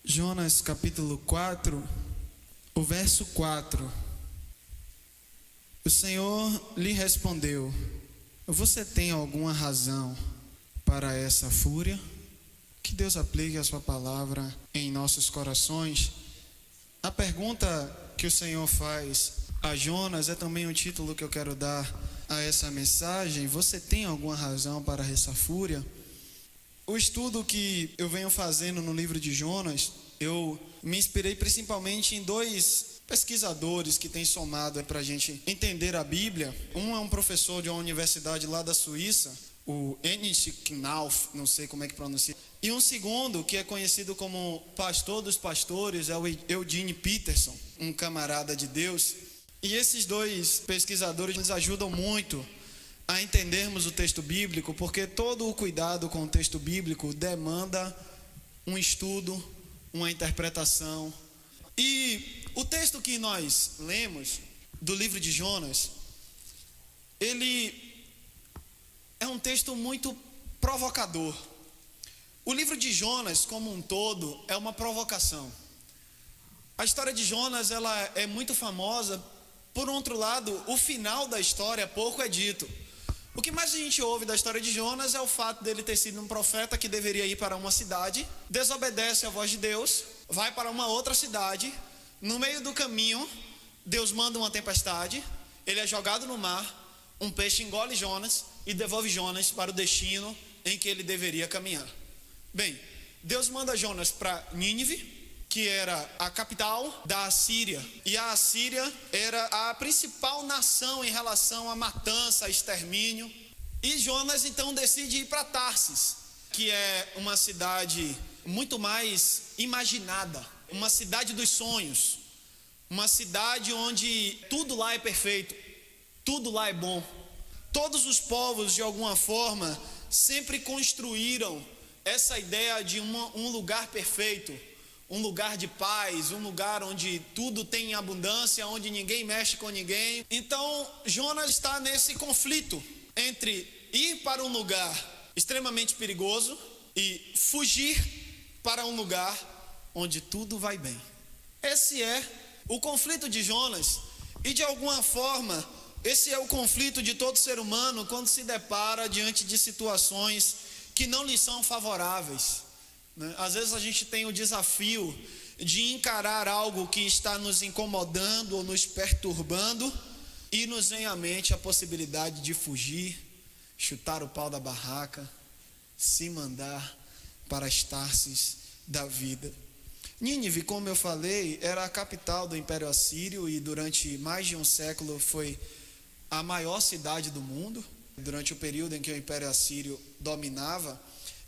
Jonas capítulo 4, o verso 4. O Senhor lhe respondeu: você tem alguma razão para essa fúria? Que Deus aplique a sua palavra em nossos corações. A pergunta que o Senhor faz a Jonas é também o título que eu quero dar a essa mensagem. Você tem alguma razão para essa fúria? O estudo que eu venho fazendo no livro de Jonas, eu me inspirei principalmente em dois pesquisadores que têm somado para a gente entender a Bíblia. Um é um professor de uma universidade lá da Suíça, o Heinrich Knauf, não sei como é que pronuncia. E um segundo, que é conhecido como pastor dos pastores, é o Eugene Peterson, um camarada de Deus. E esses dois pesquisadores nos ajudam muito a entendermos o texto bíblico, porque todo o cuidado com o texto bíblico demanda um estudo, uma interpretação. E o texto que nós lemos do livro de Jonas, ele é um texto muito provocador. O livro de Jonas, como um todo, é uma provocação. A história de Jonas, ela é muito famosa. Por outro lado, o final da história pouco é dito. O que mais a gente ouve da história de Jonas é o fato dele ter sido um profeta que deveria ir para uma cidade, desobedece à voz de Deus, vai para uma outra cidade, no meio do caminho, Deus manda uma tempestade, ele é jogado no mar, um peixe engole Jonas e devolve Jonas para o destino em que ele deveria caminhar. Bem, Deus manda Jonas para Nínive, que era a capital da Assíria. E a Assíria era a principal nação em relação à matança, a extermínio. E Jonas então decide ir para Tarsis, que é uma cidade muito mais imaginada, uma cidade dos sonhos, uma cidade onde tudo lá é perfeito, tudo lá é bom. Todos os povos, de alguma forma, sempre construíram essa ideia de um lugar perfeito, um lugar de paz, um lugar onde tudo tem em abundância, onde ninguém mexe com ninguém. Então, Jonas está nesse conflito entre ir para um lugar extremamente perigoso e fugir para um lugar onde tudo vai bem. Esse é o conflito de Jonas e, de alguma forma, esse é o conflito de todo ser humano quando se depara diante de situações que não lhe são favoráveis. Às vezes a gente tem o desafio de encarar algo que está nos incomodando ou nos perturbando e nos vem à mente a possibilidade de fugir, chutar o pau da barraca, se mandar para as Tarsis da vida. Nínive, como eu falei, era a capital do Império Assírio e durante mais de um século foi a maior cidade do mundo, durante o período em que o Império Assírio dominava.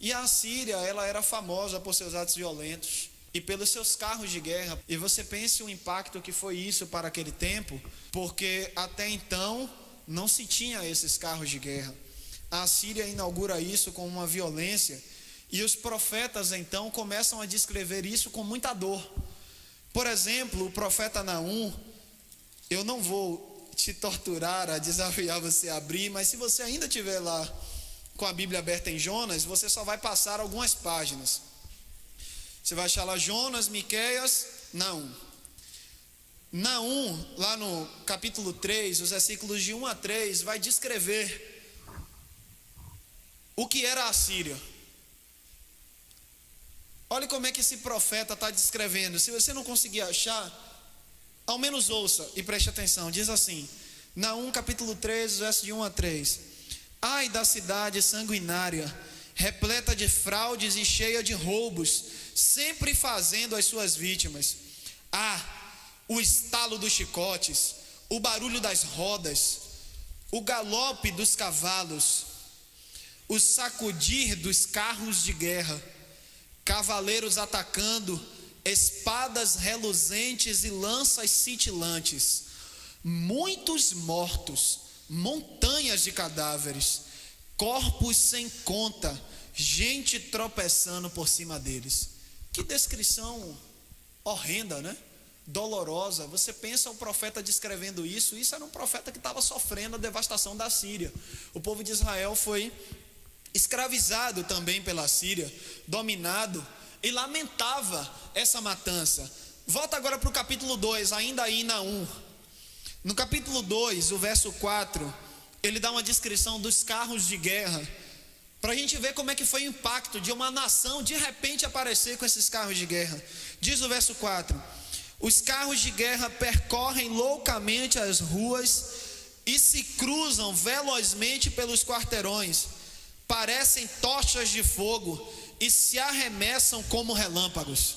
E a Assíria, ela era famosa por seus atos violentos e pelos seus carros de guerra. E você pense o impacto que foi isso para aquele tempo, porque até então não se tinha esses carros de guerra. A Assíria inaugura isso com uma violência e os profetas então começam a descrever isso com muita dor. Por exemplo, o profeta Naum, eu não vou te torturar, a desafiar você a abrir, mas se você ainda estiver lá com a Bíblia aberta em Jonas, você só vai passar algumas páginas. Você vai achar lá Jonas, Miqueias, Naum. Naum, lá no capítulo 3, os versículos de 1 a 3, vai descrever o que era a Assíria. Olha como é que esse profeta está descrevendo. Se você não conseguir achar, ao menos ouça e preste atenção. Diz assim, Naum capítulo 3, versos de 1 a 3. Ai da cidade sanguinária, repleta de fraudes e cheia de roubos, sempre fazendo as suas vítimas. O estalo dos chicotes, o barulho das rodas, o galope dos cavalos, o sacudir dos carros de guerra, cavaleiros atacando, espadas reluzentes e lanças cintilantes, muitos mortos, montanhas de cadáveres, corpos sem conta, gente tropeçando por cima deles. Que descrição horrenda, né? Dolorosa. Você pensa o profeta descrevendo isso era um profeta que estava sofrendo a devastação da Síria. O povo de Israel foi escravizado também pela Síria, dominado, e lamentava essa matança. Volta agora para o capítulo 2, ainda aí em Naum. No capítulo 2, o verso 4, ele dá uma descrição dos carros de guerra, para a gente ver como é que foi o impacto de uma nação de repente aparecer com esses carros de guerra. Diz o verso 4: os carros de guerra percorrem loucamente as ruas e se cruzam velozmente pelos quarteirões, parecem tochas de fogo e se arremessam como relâmpagos.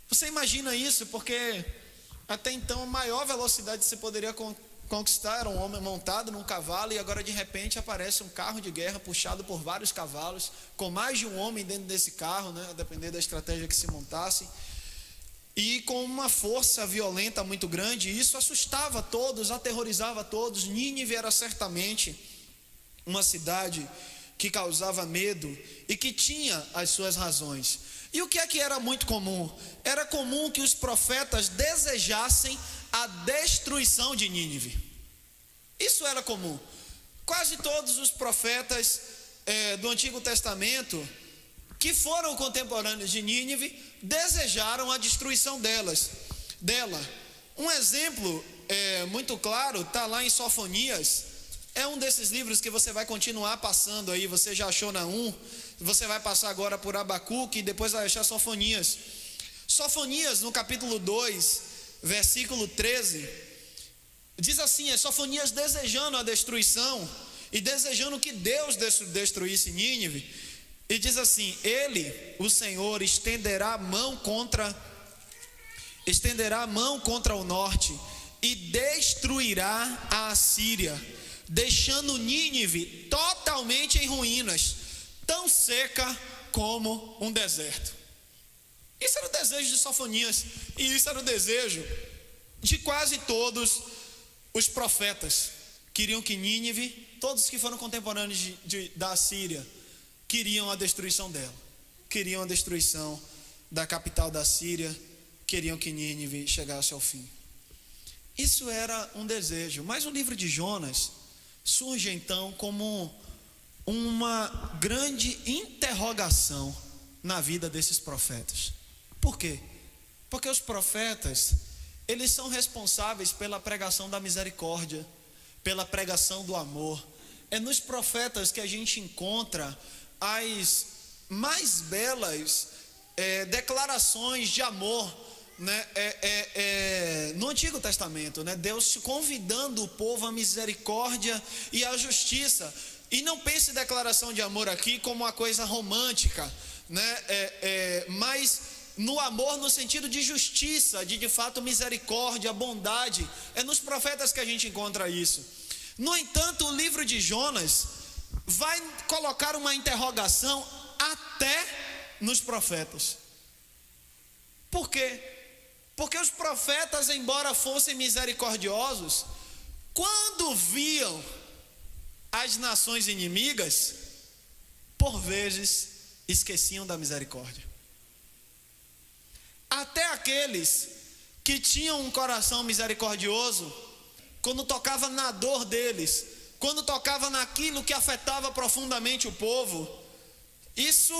Você imagina isso? Porque até então a maior velocidade que você poderia conquistar era um homem montado num cavalo, e agora de repente aparece um carro de guerra puxado por vários cavalos, com mais de um homem dentro desse carro, né, a depender da estratégia que se montasse, e com uma força violenta muito grande. E isso assustava todos, aterrorizava todos. Nínive era certamente uma cidade que causava medo e que tinha as suas razões. E o que é que era muito comum? Era comum que os profetas desejassem a destruição de Nínive. Isso era comum. Quase todos os profetas do Antigo Testamento que foram contemporâneos de Nínive desejaram a destruição dela. Um exemplo muito claro está lá em Sofonias. É um desses livros que você vai continuar passando aí. Você já achou Naum, você vai passar agora por Abacuque e depois vai achar Sofonias. Sofonias, no capítulo 2, versículo 13, diz assim: é Sofonias desejando a destruição e desejando que Deus destruísse Nínive. E diz assim: ele, o Senhor, estenderá a mão contra o norte e destruirá a Assíria, deixando Nínive totalmente em ruínas, tão seca como um deserto. Isso era o desejo de Sofonias, e isso era o desejo de quase todos os profetas. Queriam que Nínive, todos que foram contemporâneos da Assíria, queriam a destruição dela, queriam a destruição da capital da Síria, queriam que Nínive chegasse ao fim. Isso era um desejo. Mas o livro de Jonas surge então como uma grande interrogação na vida desses profetas. Por quê? Porque os profetas, eles são responsáveis pela pregação da misericórdia, pela pregação do amor. É nos profetas que a gente encontra as mais belas declarações de amor, né? No Antigo Testamento, né? Deus convidando o povo à misericórdia e à justiça. E não pense declaração de amor aqui como uma coisa romântica, né? Mas no amor no sentido de justiça, de fato misericórdia, bondade. É nos profetas que a gente encontra isso. No entanto, o livro de Jonas vai colocar uma interrogação até nos profetas. Por quê? Porque os profetas, embora fossem misericordiosos, quando viam as nações inimigas, por vezes esqueciam da misericórdia. Até aqueles que tinham um coração misericordioso, quando tocava na dor deles, quando tocava naquilo que afetava profundamente o povo, isso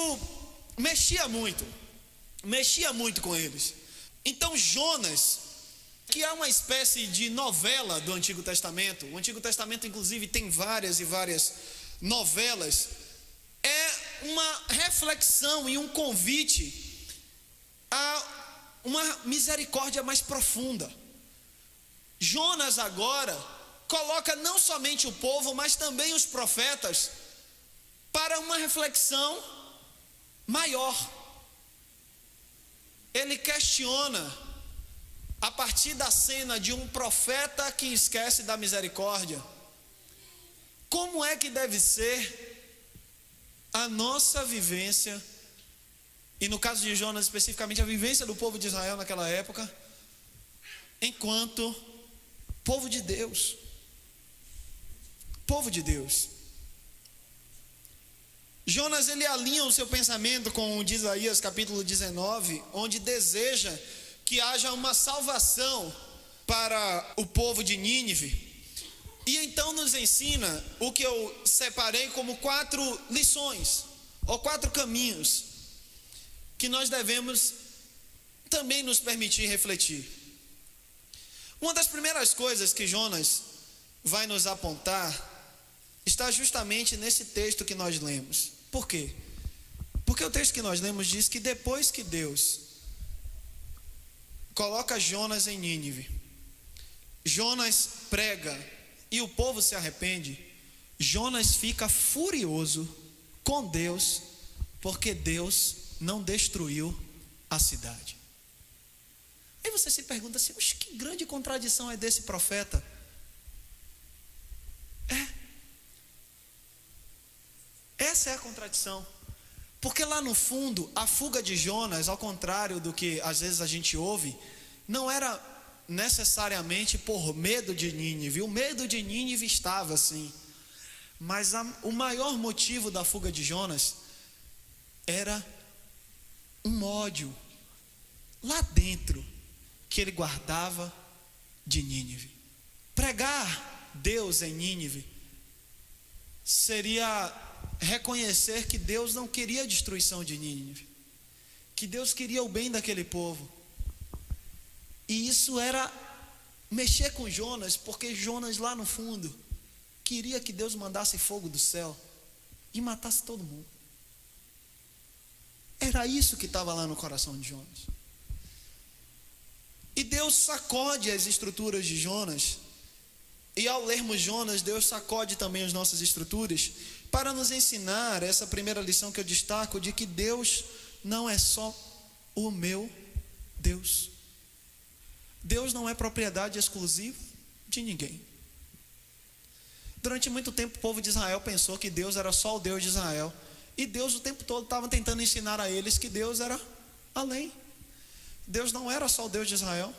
mexia muito com eles. Então Jonas, que é uma espécie de novela do Antigo Testamento, o Antigo Testamento inclusive tem várias e várias novelas, é uma reflexão e um convite a uma misericórdia mais profunda. Jonas agora coloca não somente o povo, mas também os profetas para uma reflexão maior. Ele questiona, a partir da cena de um profeta que esquece da misericórdia, como é que deve ser a nossa vivência, e no caso de Jonas especificamente a vivência do povo de Israel naquela época, enquanto povo de Deus. Povo de Deus. Jonas, ele alinha o seu pensamento com o de Isaías capítulo 19, onde deseja que haja uma salvação para o povo de Nínive. E então nos ensina o que eu separei como 4 lições, ou 4 caminhos, que nós devemos também nos permitir refletir. Uma das primeiras coisas que Jonas vai nos apontar está justamente nesse texto que nós lemos. Por quê? Porque o texto que nós lemos diz que depois que Deus coloca Jonas em Nínive, Jonas prega e o povo se arrepende, Jonas fica furioso com Deus, porque Deus não destruiu a cidade. Aí você se pergunta assim, mas que grande contradição é desse profeta? Essa é a contradição. Porque lá no fundo, a fuga de Jonas, ao contrário do que às vezes a gente ouve, não era necessariamente por medo de Nínive. O medo de Nínive estava assim. Mas o maior motivo da fuga de Jonas era um ódio lá dentro que ele guardava de Nínive. Pregar Deus em Nínive seria reconhecer que Deus não queria a destruição de Nínive, que Deus queria o bem daquele povo. E isso era mexer com Jonas, porque Jonas lá no fundo queria que Deus mandasse fogo do céu e matasse todo mundo. Era isso que estava lá no coração de Jonas. E Deus sacode as estruturas de Jonas. E ao lermos Jonas, Deus sacode também as nossas estruturas para nos ensinar essa primeira lição que eu destaco, de que Deus não é só o meu Deus. Deus não é propriedade exclusiva de ninguém. Durante muito tempo o povo de Israel pensou que Deus era só o Deus de Israel. E Deus o tempo todo estava tentando ensinar a eles que Deus era além. Deus não era só o Deus de Israel.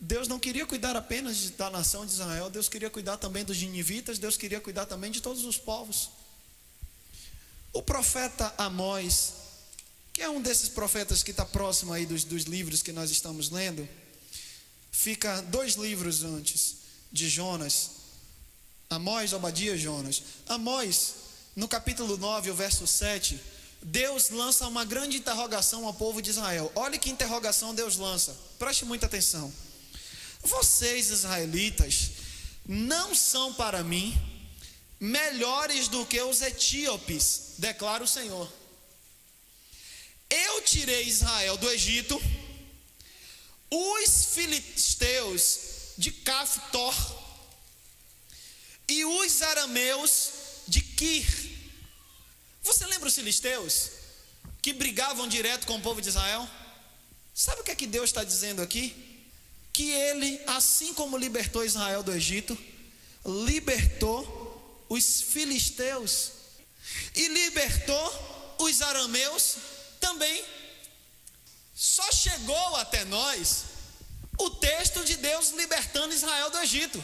Deus não queria cuidar apenas da nação de Israel. Deus queria cuidar também dos ninivitas. Deus queria cuidar também de todos os povos. O profeta Amós, que é um desses profetas que está próximo aí dos livros que nós estamos lendo, fica 2 livros antes de Jonas. Amós, Obadias, Jonas. Amós, no capítulo 9, o verso 7, Deus lança uma grande interrogação ao povo de Israel. Olha que interrogação Deus lança. Preste muita atenção. Vocês, israelitas, não são para mim melhores do que os etíopes, declara o Senhor. Eu tirei Israel do Egito, os filisteus de Caftor e os arameus de Quir. Você lembra os filisteus que brigavam direto com o povo de Israel? Sabe o que é que Deus está dizendo aqui? Que ele, assim como libertou Israel do Egito, libertou os filisteus e libertou os arameus também. Só chegou até nós o texto de Deus libertando Israel do Egito.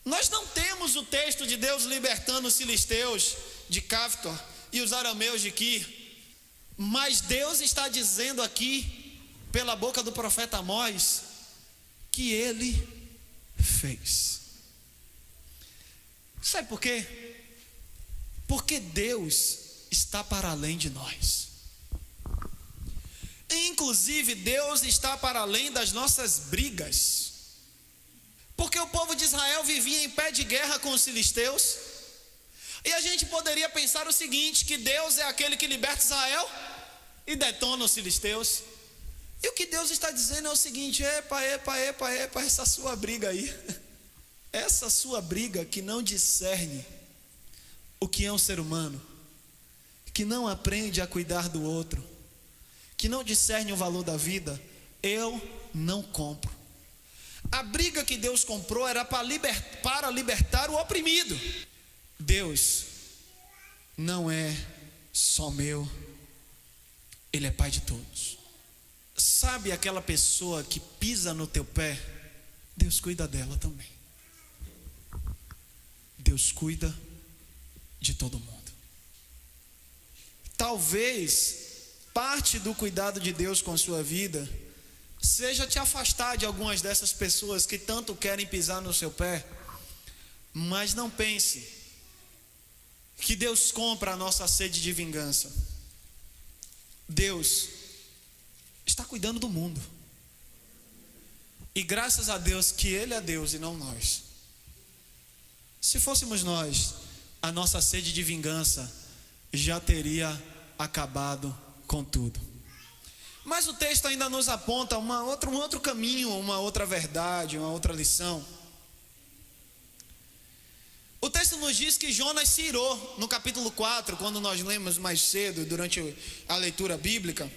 Nós não temos o texto de Deus libertando os filisteus de Caftor e os arameus de Quir, mas Deus está dizendo aqui pela boca do profeta Amós que ele fez. Sabe por quê? Porque Deus está para além de nós. Inclusive Deus está para além das nossas brigas. Porque o povo de Israel vivia em pé de guerra com os filisteus. E a gente poderia pensar o seguinte, que Deus é aquele que liberta Israel e detona os filisteus. E o que Deus está dizendo é o seguinte: epa, essa sua briga aí, essa sua briga que não discerne o que é um ser humano, que não aprende a cuidar do outro, que não discerne o valor da vida, eu não compro. A briga que Deus comprou era para libertar o oprimido. Deus não é só meu, Ele é Pai de todos. Sabe aquela pessoa que pisa no teu pé? Deus cuida dela também. Deus cuida de todo mundo. Talvez parte do cuidado de Deus com a sua vida seja te afastar de algumas dessas pessoas que tanto querem pisar no seu pé. Mas não pense que Deus compra a nossa sede de vingança. Deus está cuidando do mundo. E graças a Deus que Ele é Deus e não nós. Se fôssemos nós, a nossa sede de vingança já teria acabado com tudo. Mas o texto ainda nos aponta um outro caminho, uma outra verdade, uma outra lição. O texto nos diz que Jonas se irou no capítulo 4, quando nós lemos mais cedo, durante a leitura bíblica.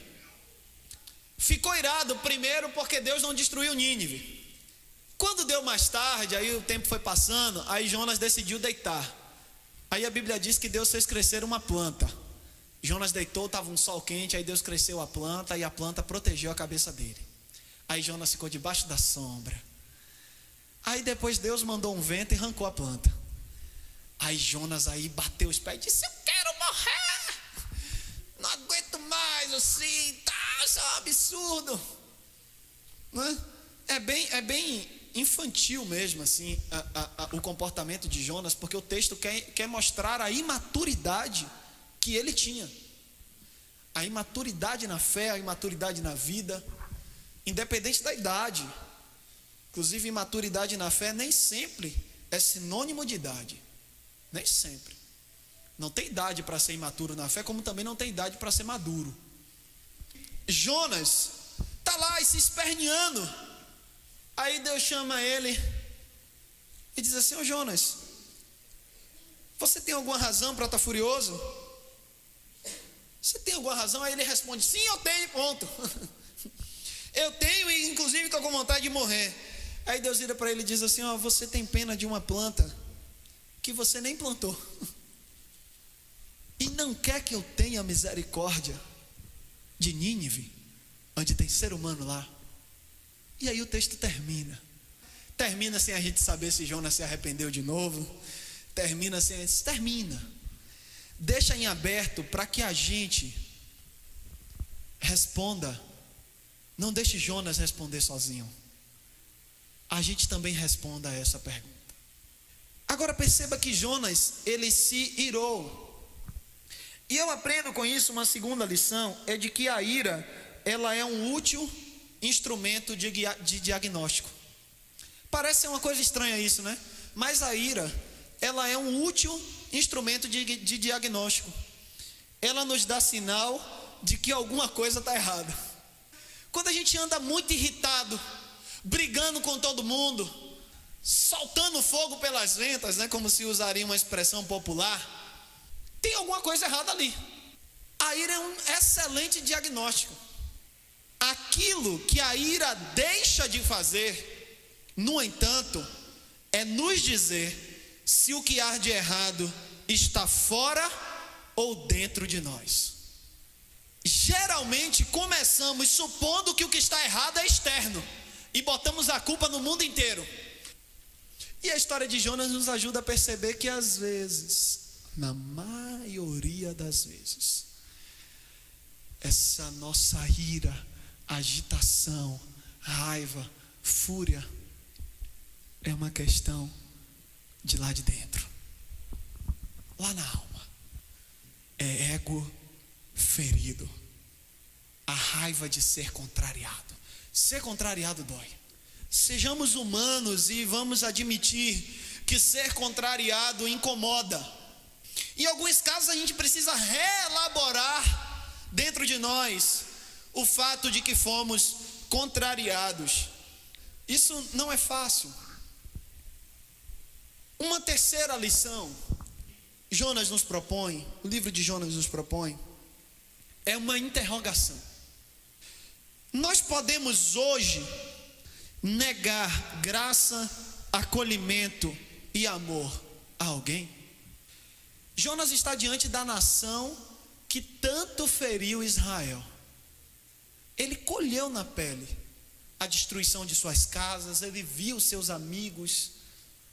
Ficou irado primeiro porque Deus não destruiu Nínive. Quando deu mais tarde, aí o tempo foi passando, aí Jonas decidiu deitar. Aí a Bíblia diz que Deus fez crescer uma planta. Jonas deitou, estava um sol quente, aí Deus cresceu a planta e a planta protegeu a cabeça dele. Aí Jonas ficou debaixo da sombra. Aí depois Deus mandou um vento e arrancou a planta. Aí Jonas aí bateu os pés e disse: eu quero morrer, não aguento mais assim, tá, isso é um absurdo, não é? É bem infantil mesmo assim o comportamento de Jonas, porque o texto quer mostrar a imaturidade que ele tinha, a imaturidade na fé, a imaturidade na vida, independente da idade. Inclusive, imaturidade na fé nem sempre é sinônimo de idade, nem sempre. Não tem idade para ser imaturo na fé, como também não tem idade para ser maduro. Jonas está lá e se esperneando. Aí Deus chama ele e diz assim: ô Jonas, você tem alguma razão para estar furioso? Você tem alguma razão? Aí ele responde: sim, eu tenho, ponto. Eu tenho e inclusive estou com vontade de morrer. Aí Deus vira para ele e diz assim: ó, você tem pena de uma planta que você nem plantou, e não quer que eu tenha misericórdia de Nínive, onde tem ser humano lá? E aí o texto termina sem a gente saber se Jonas se arrependeu de novo, termina, deixa em aberto para que a gente responda. Não deixe Jonas responder sozinho, a gente também responda a essa pergunta. Agora perceba que Jonas, ele se irou. E eu aprendo com isso uma segunda lição, é de que a ira, ela é um útil instrumento de diagnóstico. Parece ser uma coisa estranha isso, né? Mas a ira, ela é um útil instrumento de diagnóstico. Ela nos dá sinal de que alguma coisa está errada. Quando a gente anda muito irritado, brigando com todo mundo, soltando fogo pelas ventas, né? Como se usaria uma expressão popular, tem alguma coisa errada ali. A ira é um excelente diagnóstico. Aquilo que a ira deixa de fazer, no entanto, é nos dizer se o que há de errado está fora ou dentro de nós. Geralmente começamos supondo que o que está errado é externo e botamos a culpa no mundo inteiro. E a história de Jonas nos ajuda a perceber que às vezes, na maioria das vezes, essa nossa ira, agitação, raiva, fúria, é uma questão de lá de dentro, lá na alma. É ego ferido, a raiva de ser contrariado. Ser contrariado dói. Sejamos humanos e vamos admitir que ser contrariado incomoda. Em alguns casos a gente precisa reelaborar dentro de nós o fato de que fomos contrariados. Isso não é fácil. Uma terceira lição, Jonas nos propõe, o livro de Jonas nos propõe, é uma interrogação. Nós podemos hoje negar graça, acolhimento e amor a alguém? Jonas está diante da nação que tanto feriu Israel. Ele colheu na pele a destruição de suas casas, ele viu seus amigos.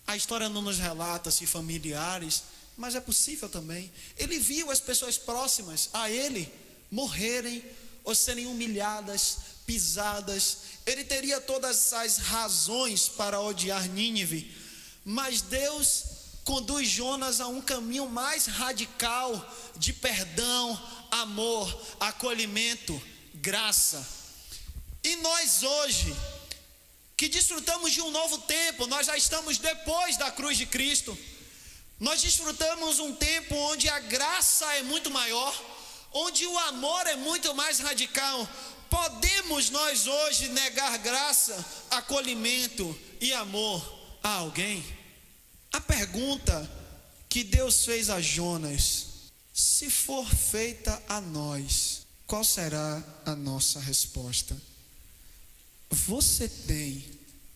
A história não nos relata se familiares, mas é possível também. Ele viu as pessoas próximas a ele morrerem ou serem humilhadas, pisadas. Ele teria todas as razões para odiar Nínive, mas Deus conduz Jonas a um caminho mais radical de perdão, amor, acolhimento, graça. E nós hoje, que desfrutamos de um novo tempo, nós já estamos depois da cruz de Cristo. Nós desfrutamos um tempo onde a graça é muito maior, onde o amor é muito mais radical. Podemos nós hoje negar graça, acolhimento e amor a alguém? A pergunta que Deus fez a Jonas: se for feita a nós, qual será a nossa resposta? Você tem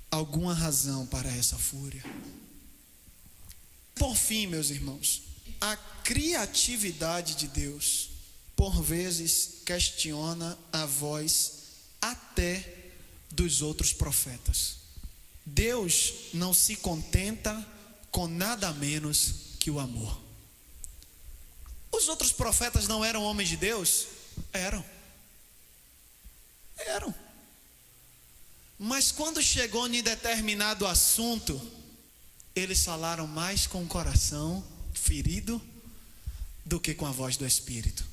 alguma razão para essa fúria? Por fim, meus irmãos, a criatividade de Deus, por vezes, questiona a voz até dos outros profetas. Deus não se contenta com nada menos que o amor. Os outros profetas não eram homens de Deus? Eram. Mas quando chegou em determinado assunto, eles falaram mais com o coração ferido do que com a voz do Espírito.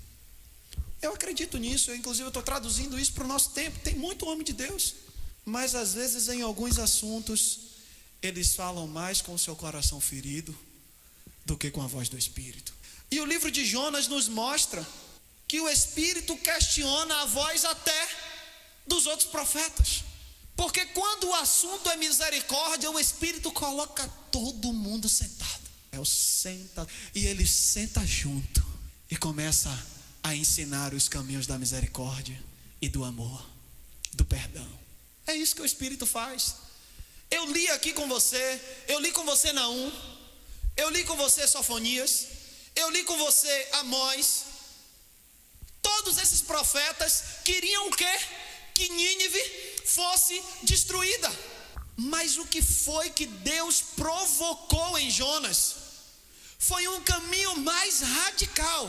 Eu acredito nisso, inclusive eu estou traduzindo isso para o nosso tempo. Tem muito homem de Deus, mas às vezes em alguns assuntos eles falam mais com o seu coração ferido do que com a voz do Espírito. E o livro de Jonas nos mostra que o Espírito questiona a voz até dos outros profetas. Porque quando o assunto é misericórdia, o Espírito coloca todo mundo sentado. E ele senta junto e começa a ensinar os caminhos da misericórdia e do amor, do perdão. É isso que o Espírito faz. Eu li aqui com você, eu li com você Naum, eu li com você Sofonias, eu li com você Amós. Todos esses profetas queriam o quê? Que Nínive fosse destruída. Mas o que foi que Deus provocou em Jonas? Foi um caminho mais radical.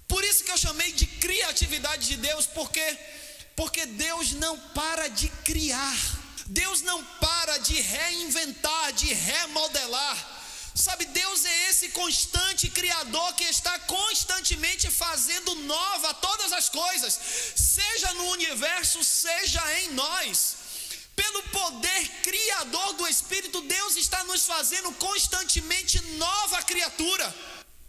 Por isso que eu chamei de criatividade de Deus, porque Deus não para de criar. Deus não para de reinventar, de remodelar. Sabe, Deus é esse constante criador que está constantemente fazendo nova todas as coisas, seja no universo, seja em nós. Pelo poder criador do Espírito, Deus está nos fazendo constantemente nova criatura.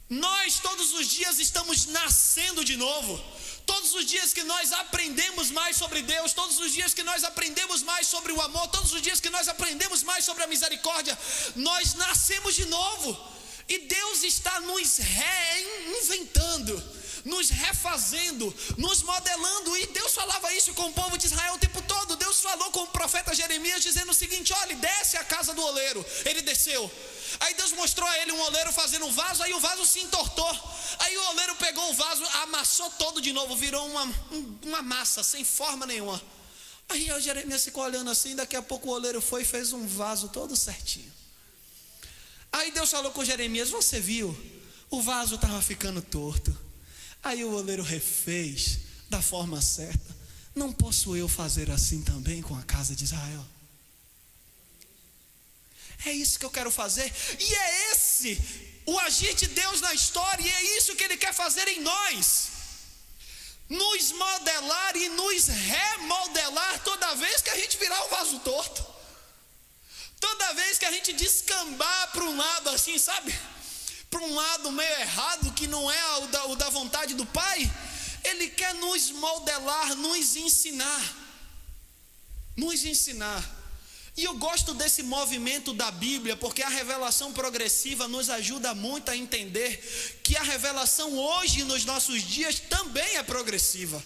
Nós todos os dias estamos nascendo de novo. Todos os dias que nós aprendemos mais sobre Deus, todos os dias que nós aprendemos mais sobre o amor, todos os dias que nós aprendemos mais sobre a misericórdia, nós nascemos de novo. E Deus está nos reinventando, nos refazendo, nos modelando. E Deus falava isso com o povo de Israel o tempo todo. Deus falou com o profeta Jeremias dizendo o seguinte: olha, desce a casa do oleiro. Ele desceu. Aí Deus mostrou a ele um oleiro fazendo um vaso. Aí o vaso se entortou. Aí o oleiro pegou o vaso, amassou todo de novo, virou uma massa sem forma nenhuma. Aí o Jeremias ficou olhando assim. Daqui a pouco o oleiro foi e fez um vaso todo certinho. Aí Deus falou com Jeremias: você viu? O vaso estava ficando torto. Aí o oleiro refez da forma certa. Não posso eu fazer assim também com a casa de Israel? É isso que eu quero fazer. E é esse o agir de Deus na história. E é isso que Ele quer fazer em nós: nos modelar e nos remodelar toda vez que a gente virar o vaso torto, toda vez que a gente descambar para um lado assim, sabe, para um lado meio errado, que não é o da vontade do Pai. Ele quer nos modelar, nos ensinar. E eu gosto desse movimento da Bíblia, porque a revelação progressiva nos ajuda muito a entender que a revelação hoje, nos nossos dias, também é progressiva.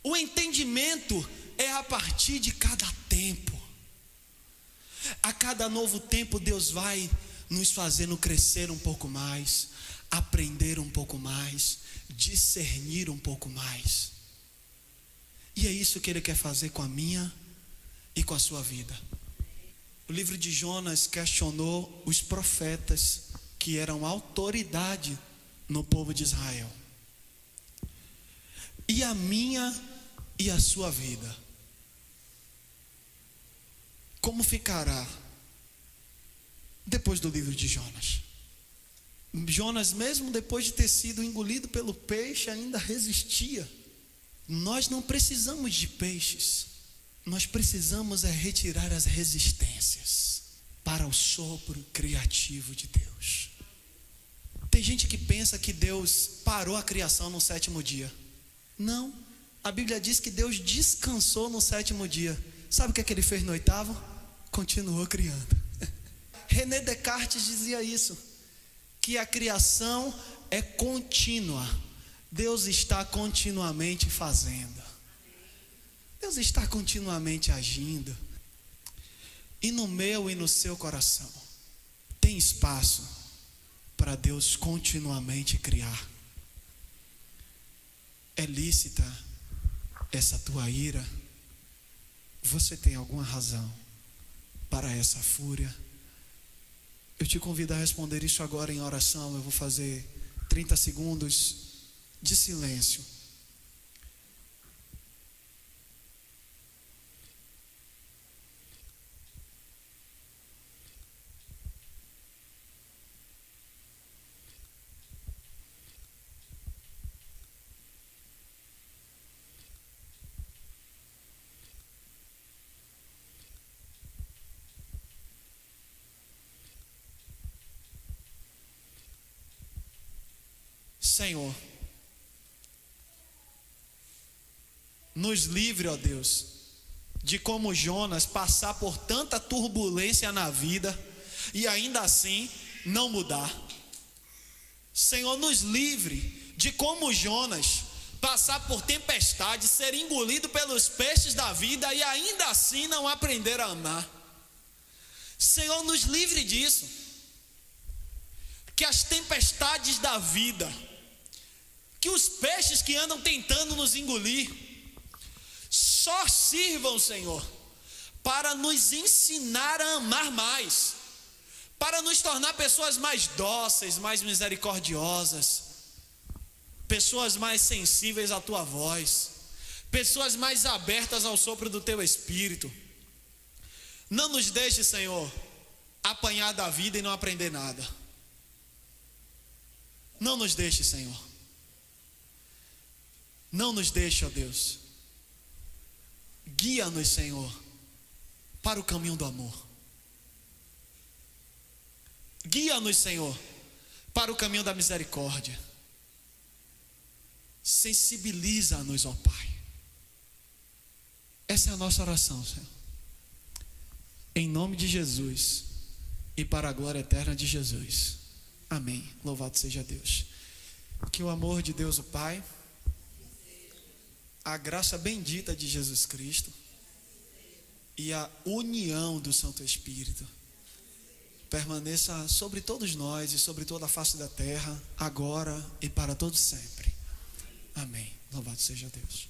O entendimento é a partir de cada tempo. A cada novo tempo, Deus vai nos fazendo crescer um pouco mais, aprender um pouco mais, discernir um pouco mais. E é isso que Ele quer fazer com a minha e com a sua vida. O livro de Jonas questionou os profetas que eram autoridade no povo de Israel. E a minha e a sua vida, como ficará depois do livro de Jonas? Jonas, mesmo depois de ter sido engolido pelo peixe, ainda resistia. Nós não precisamos de peixes, nós precisamos retirar as resistências para o sopro criativo de Deus. Tem gente que pensa que Deus parou a criação no 7º dia. Não, a Bíblia diz que Deus descansou no 7º dia. Sabe o que é que ele fez no 8º? Continuou criando. René Descartes dizia isso, que a criação é contínua. Deus está continuamente fazendo. Deus está continuamente agindo. E no meu e no seu coração tem espaço para Deus continuamente criar. É lícita essa tua ira? Você tem alguma razão para essa fúria? Eu te convido a responder isso agora em oração. Eu vou fazer 30 segundos de silêncio. Senhor, nos livre, ó Deus, de como Jonas passar por tanta turbulência na vida e ainda assim não mudar. Senhor, nos livre de como Jonas passar por tempestade, ser engolido pelos peixes da vida e ainda assim não aprender a amar. Senhor, nos livre disso. Que as tempestades da vida, que os peixes que andam tentando nos engolir, só sirvam, Senhor, para nos ensinar a amar mais, para nos tornar pessoas mais dóceis, mais misericordiosas, pessoas mais sensíveis à Tua voz, pessoas mais abertas ao sopro do Teu Espírito. Não nos deixe, Senhor, apanhar da vida e não aprender nada. Não nos deixe, Senhor. Não nos deixe, ó Deus. Guia-nos, Senhor, para o caminho do amor. Guia-nos, Senhor, para o caminho da misericórdia. Sensibiliza-nos, ó Pai. Essa é a nossa oração, Senhor. Em nome de Jesus e para a glória eterna de Jesus. Amém. Louvado seja Deus. Que o amor de Deus, o Pai, a graça bendita de Jesus Cristo e a união do Santo Espírito permaneça sobre todos nós e sobre toda a face da terra, agora e para todo sempre. Amém. Louvado seja Deus.